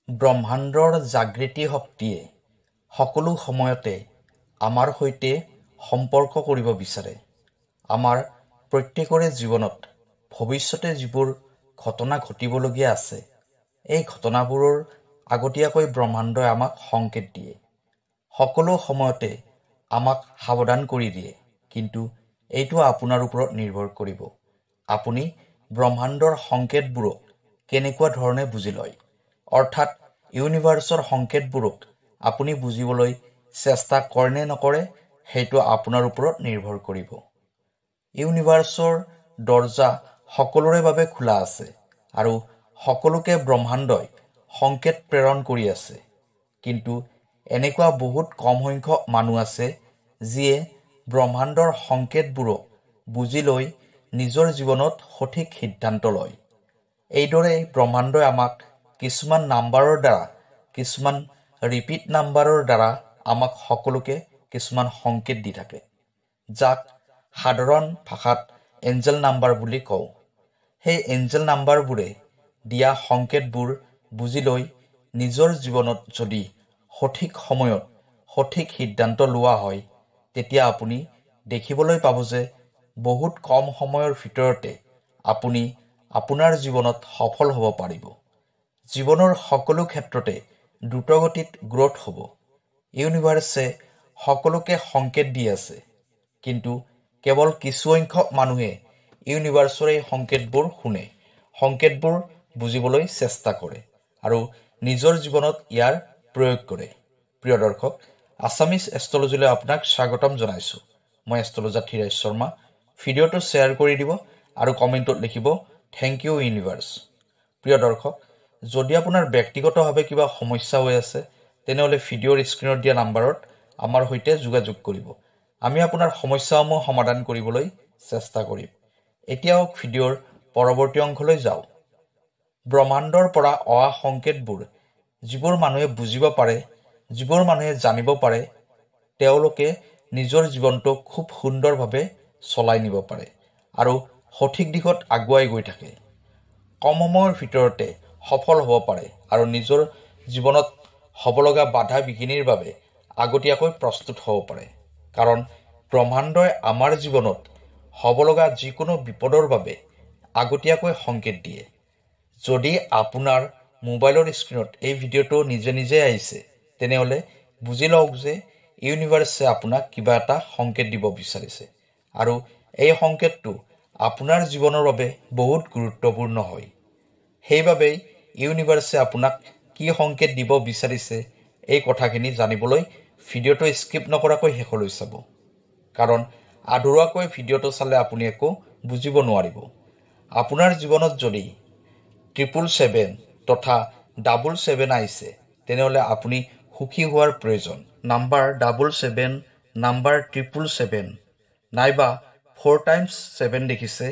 ব্ৰহ্মাণ্ডৰ জাগৃতি শক্তিয়ে সকলো সময়তে আমাৰ সৈতে সম্পৰ্ক কৰিব বিচাৰে। আমাৰ প্ৰত্যেকৰে জীৱনত ভৱিষ্যতে যিবোৰ ঘটনা ঘটিবলগীয়া আছে, এই ঘটনাবোৰৰ আগতীয়াকৈ ব্ৰহ্মাণ্ডই আমাক সংকেত দিয়ে। সকলো সময়তে আমাক সাৱধান কৰি দিয়ে, কিন্তু এইটো আপোনাৰ ওপৰত নিৰ্ভৰ কৰিব। আপুনি ব্ৰহ্মাণ্ডৰ সংকেতবোৰক কেনেকুৱা ধৰণে বুজি লয়, অৰ্থাৎ ইউনিভাৰ্চৰ সংকেতবোৰক আপুনি বুজিবলৈ চেষ্টা কৰে নে নকৰে, সেইটো আপোনাৰ ওপৰত নিৰ্ভৰ কৰিব। ইউনিভাৰ্চৰ দৰ্জা সকলোৰে বাবে খোলা আছে আৰু সকলোকে ব্ৰহ্মাণ্ডই সংকেত প্ৰেৰণ কৰি আছে। কিন্তু এনেকুৱা বহুত কম সংখ্যক মানুহ আছে যিয়ে ব্ৰহ্মাণ্ডৰ সংকেতবোৰক বুজি লৈ নিজৰ জীৱনত সঠিক সিদ্ধান্ত লয়। এইদৰে ব্ৰহ্মাণ্ডই আমাক কিছুমান নাম্বাৰৰ দ্বাৰা, কিছুমান ৰিপিট নাম্বাৰৰ দ্বাৰা আমাক সকলোকে কিছুমান সংকেত দি থাকে, যাক সাধাৰণ ভাষাত এঞ্জেল নাম্বাৰ বুলি কওঁ। সেই এঞ্জেল নাম্বাৰবোৰে দিয়া সংকেতবোৰ বুজি লৈ নিজৰ জীৱনত যদি সঠিক সময়ত সঠিক সিদ্ধান্ত লোৱা হয়, তেতিয়া আপুনি দেখিবলৈ পাব যে বহুত কম সময়ৰ ভিতৰতে আপুনি আপোনাৰ জীৱনত সফল হ'ব পাৰিব। জীৱনৰ সকলো ক্ষেত্ৰতে দ্ৰুতগতিত গ্ৰথ হ'ব। ইউনিভাৰ্ছে সকলোকে সংকেত দি আছে, কিন্তু কেৱল কিছুসংখ্যক মানুহে ইউনিভাৰ্চৰ এই সংকেতবোৰ শুনে, সংকেতবোৰ বুজিবলৈ চেষ্টা কৰে আৰু নিজৰ জীৱনত ইয়াৰ প্ৰয়োগ কৰে। প্ৰিয় দৰ্শক, আছামিজ এষ্ট্ৰলজীলৈ আপোনাক স্বাগতম জনাইছোঁ। মই এষ্ট্ৰলজাৰ ধীৰাজ শৰ্মা। ভিডিঅ'টো শ্বেয়াৰ কৰি দিব আৰু কমেণ্টত লিখিব থেংক ইউ ইউনিভাৰ্ছ। প্ৰিয় দৰ্শক, যদি আপোনাৰ ব্যক্তিগতভাৱে কিবা সমস্যা হৈ আছে, তেনেহ'লে ভিডিঅ'ৰ স্ক্ৰীণত দিয়া নাম্বাৰত আমাৰ সৈতে যোগাযোগ কৰিব। আমি আপোনাৰ সমস্যাসমূহ সমাধান কৰিবলৈ চেষ্টা কৰিম। এতিয়াও ভিডিঅ'ৰ পৰৱৰ্তী অংশলৈ যাওঁ। ব্ৰহ্মাণ্ডৰ পৰা অহা সংকেতবোৰ যিবোৰ মানুহে বুজিব পাৰে, যিবোৰ মানুহে জানিব পাৰে, তেওঁলোকে নিজৰ জীৱনটো খুব সুন্দৰভাৱে চলাই নিব পাৰে আৰু সঠিক দিশত আগুৱাই গৈ থাকে। কম সময়ৰ ভিতৰতে সফল হ'ব পাৰে আৰু নিজৰ জীৱনত হ'ব লগা বাধা বিঘিনিৰ বাবে আগতীয়াকৈ প্ৰস্তুত হ'ব পাৰে। কাৰণ ব্ৰহ্মাণ্ডই আমাৰ জীৱনত হ'ব লগা যিকোনো বিপদৰ বাবে আগতীয়াকৈ সংকেত দিয়ে। যদি আপোনাৰ মোবাইলৰ স্ক্ৰীণত এই ভিডিঅ'টো নিজে নিজে আহিছে, তেনেহ'লে বুজি লওক যে ইউনিভাৰ্ছে আপোনাক কিবা এটা সংকেত দিব বিচাৰিছে আৰু এই সংকেতটো আপোনাৰ জীৱনৰ বাবে বহুত গুৰুত্বপূৰ্ণ হয়। সেইবাবেই ইউনিভাৰ্ছে আপোনাক কি সংকেত দিব বিচাৰিছে, এই কথাখিনি জানিবলৈ ভিডিঅ'টো স্কিপ নকৰাকৈ শেষলৈ চাব। কাৰণ আধৰুৱাকৈ ভিডিঅ'টো চালে আপুনি একো বুজিব নোৱাৰিব। আপোনাৰ জীৱনত যদি 777 তথা 777 আহিছে, তেনেহ'লে আপুনি সুখী হোৱাৰ প্ৰয়োজন। নাম্বাৰ 777, নাম্বাৰ 777 নাইবা 4 times 7 দেখিছে,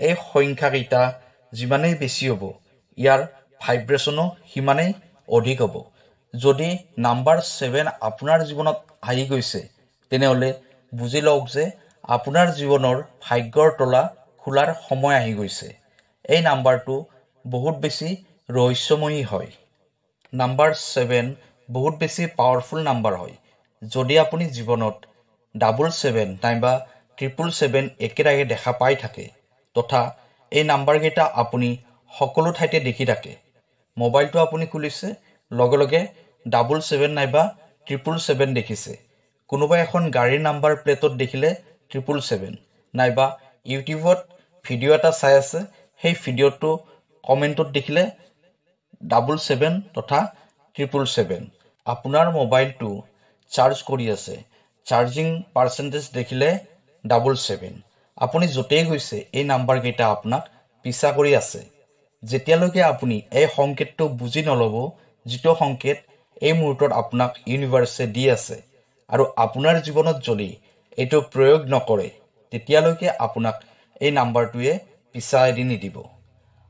এই সংখ্যাকেইটা যিমানেই বেছি হ'ব, ইয়াৰ ভাইব্ৰেশ্যনো সিমানেই অধিক হ'ব। যদি নাম্বাৰ 7 আপোনাৰ জীৱনত আহি গৈছে, তেনেহ'লে বুজি লওক যে আপোনাৰ জীৱনৰ ভাগ্যৰ তলা খোলাৰ সময় আহি গৈছে। এই নাম্বাৰটো বহুত বেছি ৰহস্যময়ী হয়। নাম্বাৰ 7 বহুত বেছি পাৱাৰফুল নাম্বাৰ হয়। যদি আপুনি জীৱনত 777 নাইবা 777 একেৰাহে দেখা পাই থাকে, তথা এই নাম্বাৰকেইটা আপুনি সকলো ঠাইতে দেখি থাকে, মোবাইলটো আপুনি খুলিছে, লগে লগে 777 নাইবা 777 দেখিছে, কোনোবা এখন গাড়ীৰ নাম্বাৰ প্লেটত দেখিলে 777, নাইবা ইউটিউবত ভিডিঅ' এটা চাই আছে, সেই ভিডিঅ'টো কমেণ্টত দেখিলে 777 তথা 777। আপোনাৰ মোবাইলটো চাৰ্জ কৰি আছে, চাৰ্জিং পাৰ্চেণ্টেজ দেখিলে 777। আপুনি য'তেই গৈছে, এই নাম্বাৰকেইটা আপোনাক পিছা কৰি আছে। যেতিয়ালৈকে আপুনি এই সংকেতটো বুজি নল'ব, যিটো সংকেত এই মুহূৰ্তত আপোনাক ইউনিভাৰ্ছে দি আছে, আৰু আপোনাৰ জীৱনত যদি এইটো প্ৰয়োগ নকৰে, তেতিয়ালৈকে আপোনাক এই নাম্বাৰটোৱে পিছা এৰি নিদিব।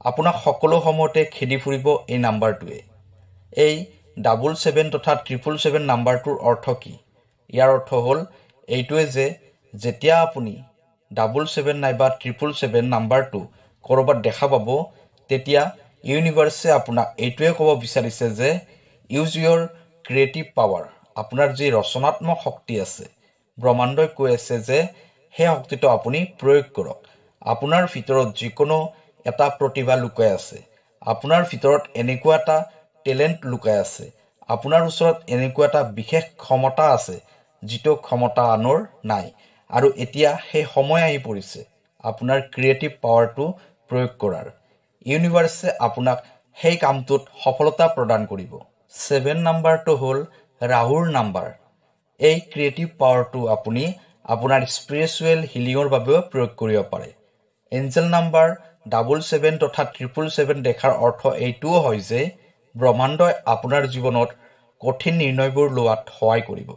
আপোনাক সকলো সময়তে খেদি ফুৰিব এই নাম্বাৰটোৱে। এই 777 তথা 777 নাম্বাৰটোৰ অৰ্থ কি? ইয়াৰ অৰ্থ হ'ল এইটোৱে যে যেতিয়া আপুনি 777 নাইবা 777 নাম্বাৰটো ক'ৰবাত দেখা পাব, তেতিয়া ইউনিভাৰ্ছে আপোনাক এইটোৱে ক'ব বিচাৰিছে যে ইউজ ইউৰ ক্ৰিয়েটিভ পাৱাৰ। আপোনাৰ যি ৰচনাত্মক শক্তি আছে, ব্ৰহ্মাণ্ডই কৈ আছে যে সেই শক্তিটো আপুনি প্ৰয়োগ কৰক। আপোনাৰ ভিতৰত যিকোনো এটা প্ৰতিভা লুকাই আছে, আপোনাৰ ভিতৰত এনেকুৱা এটা টেলেণ্ট লুকাই আছে, আপোনাৰ ওচৰত এনেকুৱা এটা বিশেষ ক্ষমতা আছে যিটো ক্ষমতা আনৰ নাই। আৰু এতিয়া সেই সময় আহি পৰিছে আপোনাৰ ক্ৰিয়েটিভ পাৱাৰটো প্ৰয়োগ কৰাৰ। ইউনিভাৰ্ছে আপোনাক সেই কামটোত সফলতা প্ৰদান কৰিব। 7 নাম্বাৰটো হ'ল ৰাহুৰ নাম্বাৰ। এই ক্ৰিয়েটিভ পাৱাৰটো আপুনি আপোনাৰ স্পিৰিচুৱেল হিলিঙৰ বাবেও প্ৰয়োগ কৰিব পাৰে। এঞ্জেল নাম্বাৰ 77 তথা 777 দেখাৰ অৰ্থ এইটোও হয় যে ব্ৰহ্মাণ্ডই আপোনাৰ জীৱনত কঠিন নিৰ্ণয়বোৰ লোৱাত সহায় কৰিব,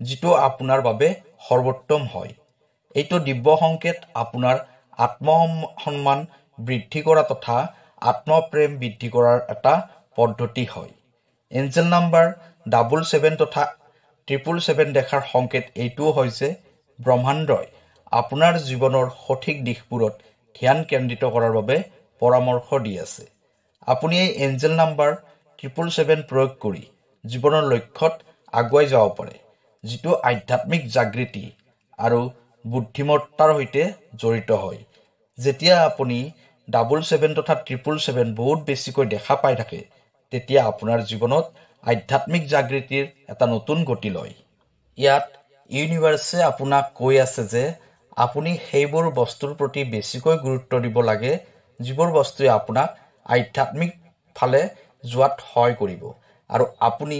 যিটো আপোনাৰ বাবে সৰ্বোত্তম হয়। এইটো দিব্য সংকেত আপোনাৰ আত্মসন্মান বৃদ্ধি কৰা তথা আত্মপ্ৰেম বৃদ্ধি কৰাৰ এটা পদ্ধতি হয়। এঞ্জেল নাম্বাৰ 77 তথা 777 দেখাৰ সংকেত এইটোও হয় যে ব্ৰহ্মাণ্ডই আপোনাৰ জীৱনৰ সঠিক দিশবোৰত ধ্যান কেন্দ্ৰিত কৰাৰ বাবে পৰামৰ্শ দি আছে। আপুনি এই এঞ্জেল নাম্বাৰ 777 প্ৰয়োগ কৰি জীৱনৰ লক্ষ্যত আগুৱাই যাব পাৰে, যিটো আধ্যাত্মিক জাগৃতি আৰু বুদ্ধিমত্তাৰ সৈতে জড়িত হয়। যেতিয়া আপুনি 77 তথা 777 বহুত বেছিকৈ দেখা পাই থাকে, তেতিয়া আপোনাৰ জীৱনত আধ্যাত্মিক জাগৃতিৰ এটা নতুন গতি লয়। ইয়াত ইউনিভাৰ্ছে আপোনাক কৈ আছে যে আপুনি সেইবোৰ বস্তুৰ প্ৰতি বেছিকৈ গুৰুত্ব দিব লাগে যিবোৰ বস্তুৱে আপোনাক আধ্যাত্মিক ফালে যোৱাত সহায় কৰিব। আৰু আপুনি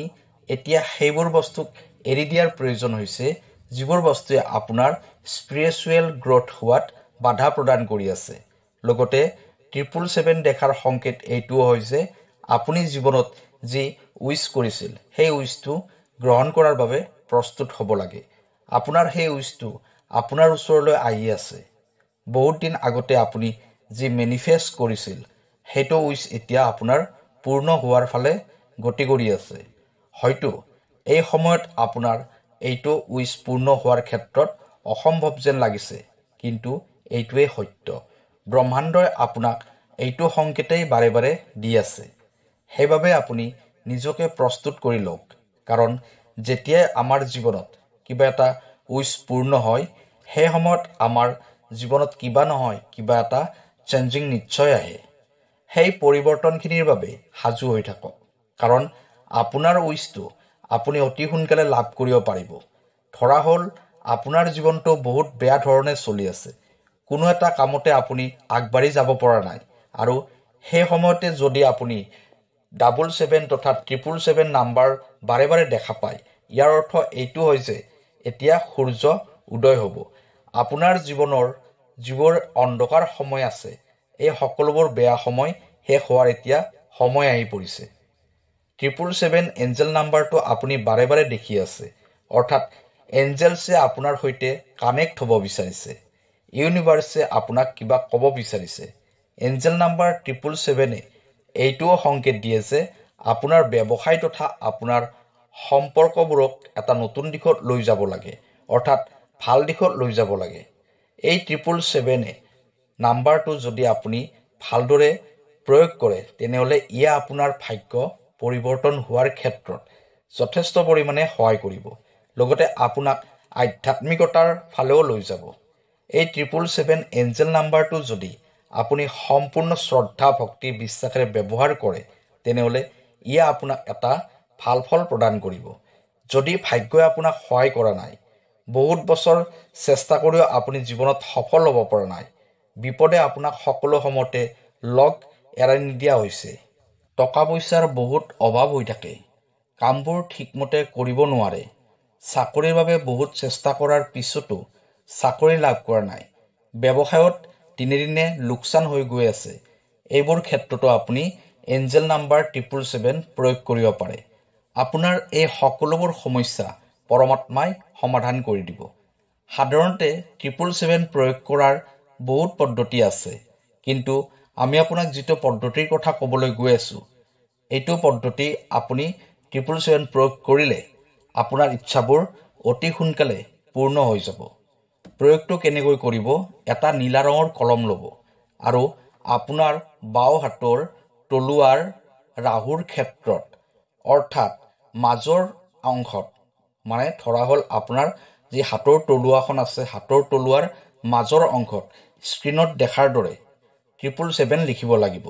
এতিয়া সেইবোৰ বস্তুক এৰি দিয়াৰ প্ৰয়োজন হৈছে যিবোৰ বস্তুৱে আপোনাৰ স্পিৰিচুৱেল গ্ৰথ হোৱাত বাধা প্ৰদান কৰি আছে। লগতে 777 দেখাৰ সংকেত এইটোও হয় যে আপুনি জীৱনত যি উইচ কৰিছিল সেই উইচটো গ্ৰহণ কৰাৰ বাবে প্ৰস্তুত হ'ব লাগে। আপোনাৰ সেই উইচটো আপোনাৰ ওচৰলৈ আহি আছে। বহুত দিন আগতে আপুনি যি মেনিফেষ্ট কৰিছিল সেইটো উইচ এতিয়া আপোনাৰ পূৰ্ণ হোৱাৰ ফালে গতি কৰি আছে। হয়তো এই সময়ত আপোনাৰ এইটো উইচ পূৰ্ণ হোৱাৰ ক্ষেত্ৰত অসম্ভৱ যেন লাগিছে, কিন্তু এইটোৱেই সত্য। ব্ৰহ্মাণ্ডই আপোনাক এইটো সংকেতেই বাৰে বাৰে দি আছে। সেইবাবে আপুনি নিজকে প্ৰস্তুত কৰি লওক, কাৰণ যেতিয়াই আমাৰ জীৱনত কিবা এটা উইচ পূৰ্ণ হয়, সেই সময়ত আমাৰ জীৱনত কিবা নহয় কিবা এটা চেঞ্জিং নিশ্চয় আহে। সেই পৰিৱৰ্তনখিনিৰ বাবে সাজু হৈ থাকক, কাৰণ আপোনাৰ উইচটো আপুনি অতি সোনকালে লাভ কৰিব পাৰিব। ধৰা হ'ল আপোনাৰ জীৱনটো বহুত বেয়া ধৰণে চলি আছে, কোনো এটা কামতে আপুনি আগবাঢ়ি যাব পৰা নাই, আৰু সেই সময়তে যদি আপুনি 77 তথা 777 নাম্বাৰ বাৰে বাৰে দেখা পায়, ইয়াৰ অৰ্থ এইটো হয় যে এতিয়া সূৰ্য উদয় হ'ব। আপোনাৰ জীৱনৰ যিবোৰ অন্ধকাৰ সময় আছে, এই সকলোবোৰ বেয়া সময় শেষ হোৱাৰ এতিয়া সময় আহি পৰিছে। 777 এঞ্জেল নাম্বাৰটো আপুনি বাৰে বাৰে দেখি আছে, অৰ্থাৎ এঞ্জেলছে আপোনাৰ সৈতে কানেক্ট হ'ব বিচাৰিছে। ইউনিভাৰ্ছে আপোনাক কিবা ক'ব বিচাৰিছে। এঞ্জেল নাম্বাৰ 777 এইটোও সংকেত দিয়ে যে আপোনাৰ ব্যৱসায় তথা আপোনাৰ সম্পৰ্কবোৰক এটা নতুন দিশত লৈ যাব লাগে, অৰ্থাৎ ভাল দিশত লৈ যাব লাগে। এই 777 নাম্বাৰটো যদি আপুনি ভালদৰে প্ৰয়োগ কৰে, তেনেহ'লে ইয়ে আপোনাৰ ভাগ্য পৰিৱৰ্তন হোৱাৰ ক্ষেত্ৰত যথেষ্ট পৰিমাণে সহায় কৰিব, লগতে আপোনাক আধ্যাত্মিকতাৰ ফালেও লৈ যাব। এই 777 এঞ্জেল নাম্বাৰটো যদি আপুনি সম্পূৰ্ণ শ্ৰদ্ধা ভক্তি বিশ্বাসেৰে ব্যৱহাৰ কৰে, তেনেহ'লে ইয়ে আপোনাক এটা ভাল ফল প্ৰদান কৰিব। যদি ভাগ্যই আপোনাক সহায় কৰা নাই, বহুত বছৰ চেষ্টা কৰিও আপুনি জীৱনত সফল হ'ব পৰা নাই, বিপদে আপোনাক সকলো সময়তে লগ এৰাই নিদিয়া হৈছে, টকা পইচাৰ বহুত অভাৱ হৈ থাকে, কামবোৰ ঠিকমতে কৰিব নোৱাৰে, চাকৰিৰ বাবে বহুত চেষ্টা কৰাৰ পিছতো চাকৰি লাভ কৰা নাই, ব্যৱসায়ত দিনে দিনে লোকচান হৈ গৈ আছে, এইবোৰ ক্ষেত্ৰতো আপুনি এঞ্জেল নাম্বাৰ 777 প্ৰয়োগ কৰিব পাৰে। আপোনাৰ এই সকলোবোৰ সমস্যা পৰমাত্মাই সমাধান কৰি দিব। সাধাৰণতে 777 প্ৰয়োগ কৰাৰ বহুত পদ্ধতি আছে, কিন্তু আমি আপোনাক যিটো পদ্ধতিৰ কথা ক'বলৈ গৈ আছোঁ, এইটো পদ্ধতি আপুনি 777 প্ৰয়োগ কৰিলে আপোনাৰ ইচ্ছাবোৰ অতি সোনকালে পূৰ্ণ হৈ যাব। প্ৰয়োগটো কেনেকৈ কৰিব? এটা নীলা ৰঙৰ কলম ল'ব আৰু আপোনাৰ বাওঁ হাতৰ তলুৱাৰ ৰাহুৰ ক্ষেত্ৰত অৰ্থাৎ মাজৰ অংশত মানে ধৰা হ'ল আপোনাৰ যি হাতৰ তলুৱাখন আছে হাতৰ তলুৱাৰ মাজৰ অংশত স্ক্ৰীনত দেখাৰ দৰে 777 লিখিব লাগিব।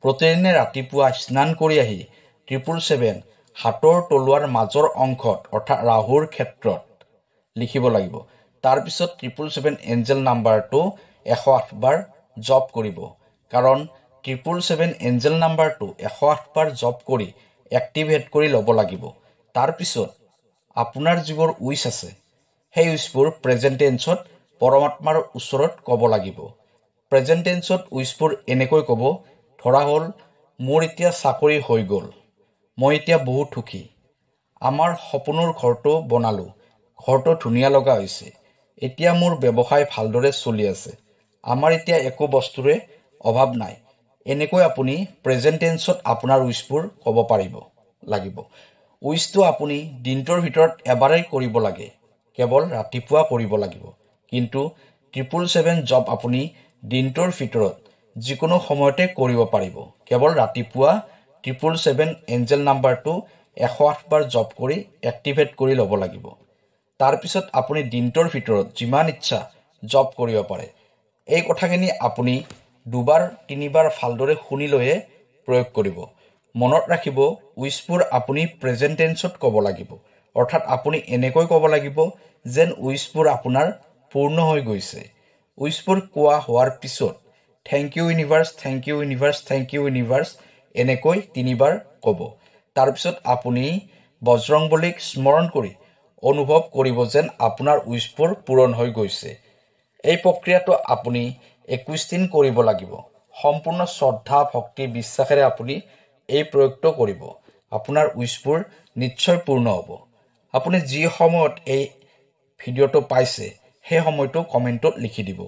প্ৰতিদিনে ৰাতিপুৱা স্নান কৰি আহি 777 হাতৰ তলুৱাৰ মাজৰ অংশত অৰ্থাৎ ৰাহুৰ ক্ষেত্ৰত লিখিব লাগিব। তাৰপিছত 777 এঞ্জেল নাম্বাৰটো 108 বাৰ জপ কৰিব, কাৰণ 777 এঞ্জেল নাম্বাৰটো 108 বাৰ জপ কৰি এক্টিভেট কৰি ল'ব লাগিব। তাৰপিছত আপোনাৰ যিবোৰ উইচ আছে সেই উইচবোৰ প্ৰেজেণ্ট টেন্সত পৰমাত্মাৰ ওচৰত ক'ব লাগিব। প্ৰেজেণ্ট টেন্সত উইচবোৰ এনেকৈ ক'ব, ধৰা হ'ল মোৰ এতিয়া চাকৰি হৈ গ'ল, মই এতিয়া বহুত সুখী, আমাৰ সপোনৰ ঘৰটো বনালোঁ, ঘৰটো ধুনীয়া লগা হৈছে, এতিয়া মোৰ ব্যৱসায় ভালদৰে চলি আছে, আমাৰ এতিয়া একো বস্তুৰে অভাৱ নাই। এনেকৈ আপুনি প্ৰেজেণ্ট টেন্সত আপোনাৰ উইচবোৰ ক'ব লাগিব। উইচটো আপুনি দিনটোৰ ভিতৰত এবাৰেই কৰিব লাগে, কেৱল ৰাতিপুৱা কৰিব লাগিব। কিন্তু 777 জব আপুনি দিনটোৰ ভিতৰত যিকোনো সময়তে কৰিব পাৰিব, কেৱল ৰাতিপুৱা 777 এঞ্জেল নাম্বাৰটো 108 বাৰ জপ কৰি এক্টিভেট কৰি ল'ব লাগিব। তাৰপিছত আপুনি দিনটোৰ ভিতৰত যিমান ইচ্ছা জব কৰিব পাৰে। এই কথাখিনি আপুনি 2-3 ভালদৰে শুনি লৈয়ে প্ৰয়োগ কৰিব। মনত ৰাখিব, উইচবোৰ আপুনি প্ৰেজেণ্ট টেন্সত ক'ব লাগিব, অৰ্থাৎ আপুনি এনেকৈ ক'ব লাগিব যেন উইচবোৰ আপোনাৰ পূৰ্ণ হৈ গৈছে। উইচবোৰ কোৱা হোৱাৰ পিছত thank you universe, thank you universe, thank you universe এনেকৈ 3 বাৰ ক'ব। তাৰপিছত আপুনি বজৰংবলীক স্মৰণ কৰি অনুভৱ কৰিব যেন আপোনাৰ উইচবোৰ পূৰণ হৈ গৈছে। এই প্ৰক্ৰিয়াটো আপুনি 21 দিন কৰিব লাগিব। সম্পূৰ্ণ শ্ৰদ্ধা, ভক্তি, বিশ্বাসেৰে আপুনি এই প্ৰয়োগটো কৰিব। আপোনাৰ উইচবোৰ নিশ্চয় পূৰ্ণ হ'ব। আপুনি যি সময়ত এই ভিডিঅ'টো পাইছে সেই সময়টো কমেণ্টত লিখি দিব।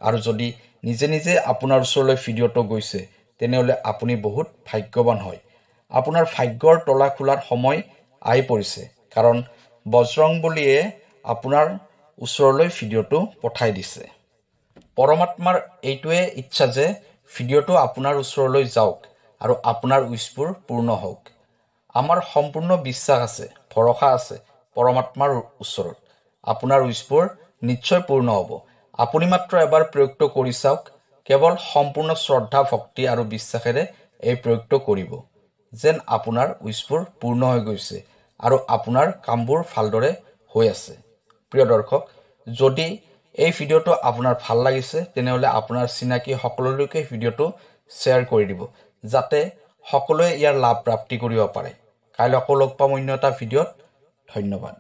আৰু যদি নিজে নিজে আপোনাৰ ওচৰলৈ ভিডিঅ'টো গৈছে তেনেহ'লে আপুনি বহুত ভাগ্যৱান হয়। আপোনাৰ ভাগ্যৰ তলা খোলাৰ সময় আহি পৰিছে, কাৰণ বজৰংবলীয়ে আপোনাৰ ওচৰলৈ ভিডিঅ'টো পঠাই দিছে। পৰমাত্মাৰ এইটোৱে ইচ্ছা যে ভিডিঅ'টো আপোনাৰ ওচৰলৈ যাওক আৰু আপোনাৰ উইচবোৰ পূৰ্ণ হওক। আমাৰ সম্পূৰ্ণ বিশ্বাস আছে, ভৰসা আছে পৰমাত্মাৰ ওচৰত। আপোনাৰ উইচবোৰ নিশ্চয় পূৰ্ণ হ'ব। আপুনি মাত্ৰ এবাৰ প্ৰয়োগটো কৰি চাওক। কেৱল সম্পূৰ্ণ শ্ৰদ্ধা, ভক্তি আৰু বিশ্বাসেৰে এই প্ৰয়োগটো কৰিব যেন আপোনাৰ উইচবোৰ পূৰ্ণ হৈ গৈছে আৰু আপোনাৰ কামবোৰ ভালদৰে হৈ আছে। প্ৰিয় দৰ্শক, যদি এই ভিডিঅ'টো আপোনাৰ ভাল লাগিছে তেনেহ'লে আপোনাৰ চিনাকি সকলোলৈকে ভিডিঅ'টো শ্বেয়াৰ কৰি দিব, যাতে সকলোৱে ইয়াৰ লাভ প্ৰাপ্তি কৰিব পাৰে। কাইলৈ আকৌ লগ পাম অন্য এটা ভিডিঅ'ত। ধন্যবাদ।